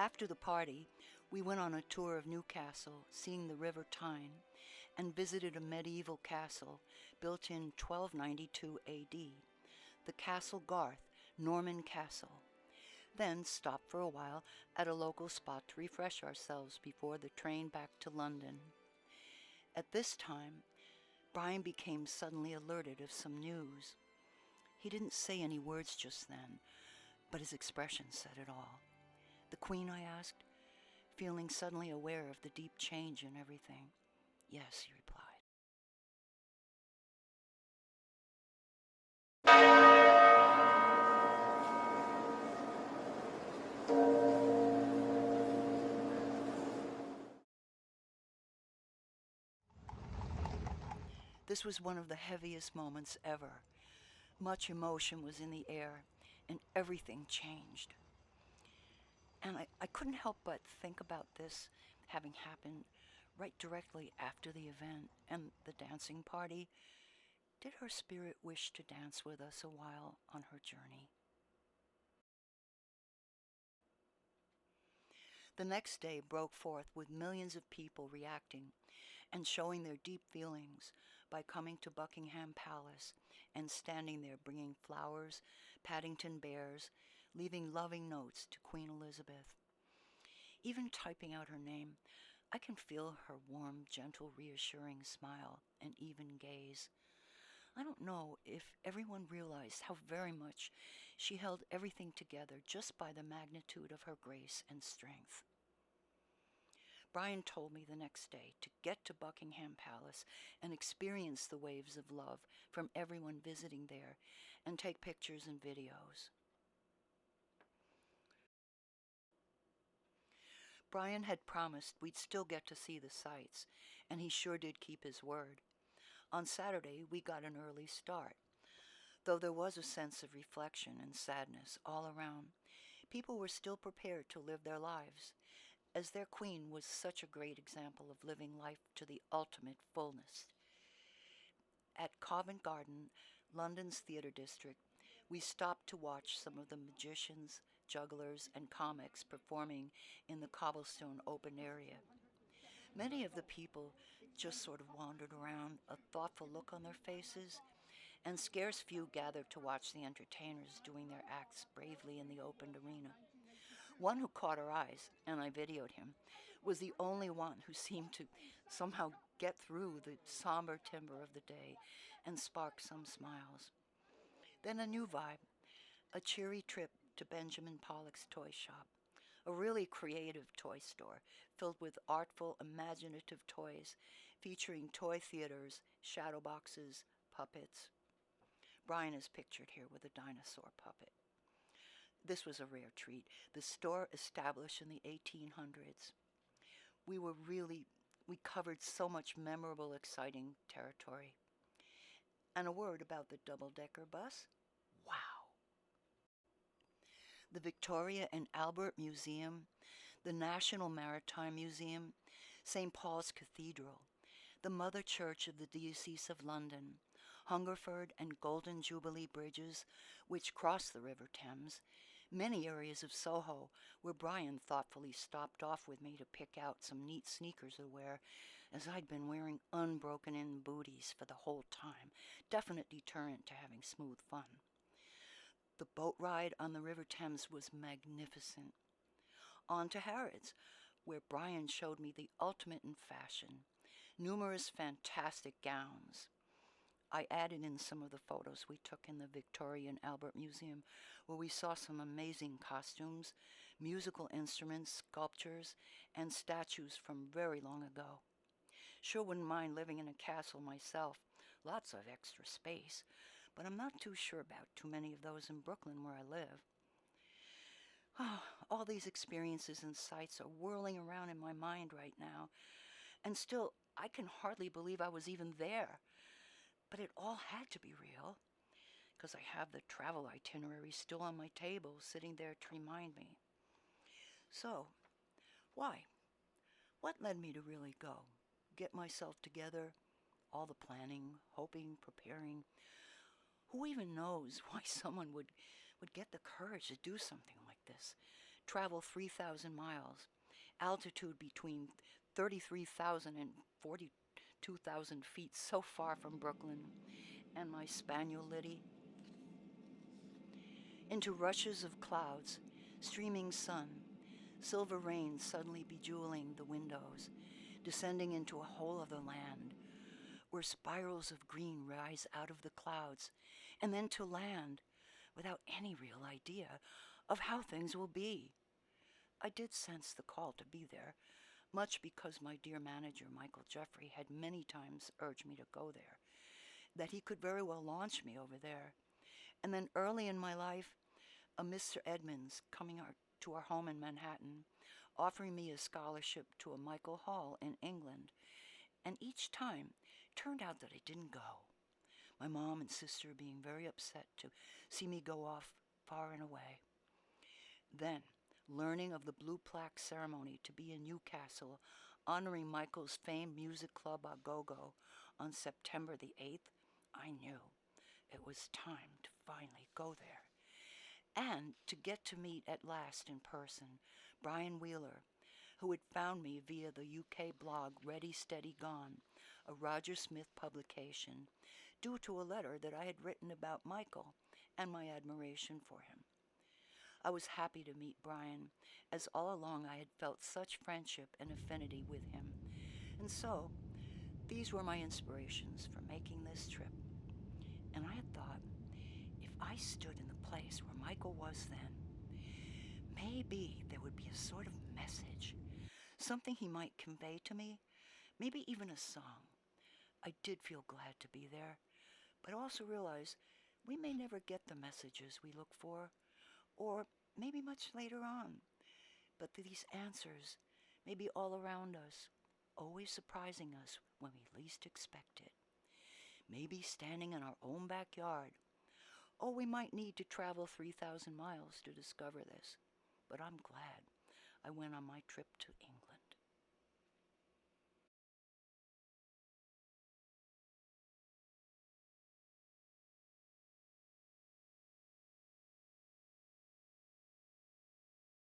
After the party, we went on a tour of Newcastle, seeing the River Tyne, and visited a medieval castle built in 1292 AD, the Castle Garth, Norman Castle. Then stopped for a while at a local spot to refresh ourselves before the train back to London. At this time, Brian became suddenly alerted of some news. He didn't say any words just then, but his expression said it all. "The Queen?" I asked, feeling suddenly aware of the deep change in everything. "Yes," he replied. This was one of the heaviest moments ever. Much emotion was in the air, and everything changed. And I couldn't help but think about this having happened right directly after the event and the dancing party. Did her spirit wish to dance with us a while on her journey? The next day broke forth with millions of people reacting and showing their deep feelings by coming to Buckingham Palace and standing there bringing flowers, Paddington bears, leaving loving notes to Queen Elizabeth. Even typing out her name, I can feel her warm, gentle, reassuring smile and even gaze. I don't know if everyone realized how very much she held everything together just by the magnitude of her grace and strength. Brian told me the next day to get to Buckingham Palace and experience the waves of love from everyone visiting there and take pictures and videos. Brian had promised we'd still get to see the sights, and he sure did keep his word. On Saturday, we got an early start. Though there was a sense of reflection and sadness all around, people were still prepared to live their lives, as their queen was such a great example of living life to the ultimate fullness. At Covent Garden, London's theatre district, we stopped to watch some of the magicians, jugglers, and comics performing in the cobblestone open area. Many of the people just sort of wandered around, a thoughtful look on their faces, and scarce few gathered to watch the entertainers doing their acts bravely in the opened arena. One who caught our eyes, and I videoed him, was the only one who seemed to somehow get through the somber timber of the day and spark some smiles. Then a new vibe, a cheery trip to Benjamin Pollock's toy shop, a really creative toy store filled with artful, imaginative toys featuring toy theaters, shadow boxes, puppets. Brian is pictured here with a dinosaur puppet. This was a rare treat. The store established in the 1800s. We were really, we covered so much memorable, exciting territory. And a word about the double-decker bus. Wow. The Victoria and Albert Museum, the National Maritime Museum, St. Paul's Cathedral, the Mother Church of the Diocese of London, Hungerford and Golden Jubilee bridges, which cross the River Thames, many areas of Soho, where Brian thoughtfully stopped off with me to pick out some neat sneakers to wear, as I'd been wearing unbroken-in booties for the whole time, definite deterrent to having smooth fun. The boat ride on the River Thames was magnificent. On to Harrods, where Brian showed me the ultimate in fashion, numerous fantastic gowns. I added in some of the photos we took in the Victoria and Albert Museum, where we saw some amazing costumes, musical instruments, sculptures, and statues from very long ago. Sure wouldn't mind living in a castle myself, lots of extra space, but I'm not too sure about too many of those in Brooklyn where I live. Oh, all these experiences and sights are whirling around in my mind right now, and still I can hardly believe I was even there. But it all had to be real, because I have the travel itinerary still on my table, sitting there to remind me. So, why? What led me to really go? Get myself together, all the planning, hoping, preparing. Who even knows why someone would get the courage to do something like this? travel 3,000 miles, altitude between 33,000 and 42,000 feet, so far from Brooklyn, and my spaniel Liddy. Into rushes of clouds, streaming sun, silver rain suddenly bejeweling the windows, descending into a whole other land, where spirals of green rise out of the clouds, and then to land, without any real idea of how things will be. I did sense the call to be there, much because my dear manager, Michael Jeffrey, had many times urged me to go there, that he could very well launch me over there. And then early in my life, a Mr. Edmonds coming to our home in Manhattan, offering me a scholarship to a Michael Hall in England, and each time turned out that I didn't go. My mom and sister being very upset to see me go off far and away. Then, learning of the Blue Plaque ceremony to be in Newcastle, honoring Michael's famed music club A Go-Go on September the 8th, I knew it was time to finally go there. And to get to meet at last in person Brian Wheeler, who had found me via the UK blog Ready Steady Gone, a Roger Smith publication, due to a letter that I had written about Michael and my admiration for him. I was happy to meet Brian, as all along I had felt such friendship and affinity with him. And so, these were my inspirations for making this trip. And I had thought, if I stood in the place where Michael was then, maybe there would be a sort of message, something he might convey to me, maybe even a song. I did feel glad to be there, but also realized we may never get the messages we look for, or maybe much later on. But these answers may be all around us, always surprising us when we least expect it. Maybe standing in our own backyard. Or we might need to travel 3,000 miles to discover this. But I'm glad I went on my trip to England.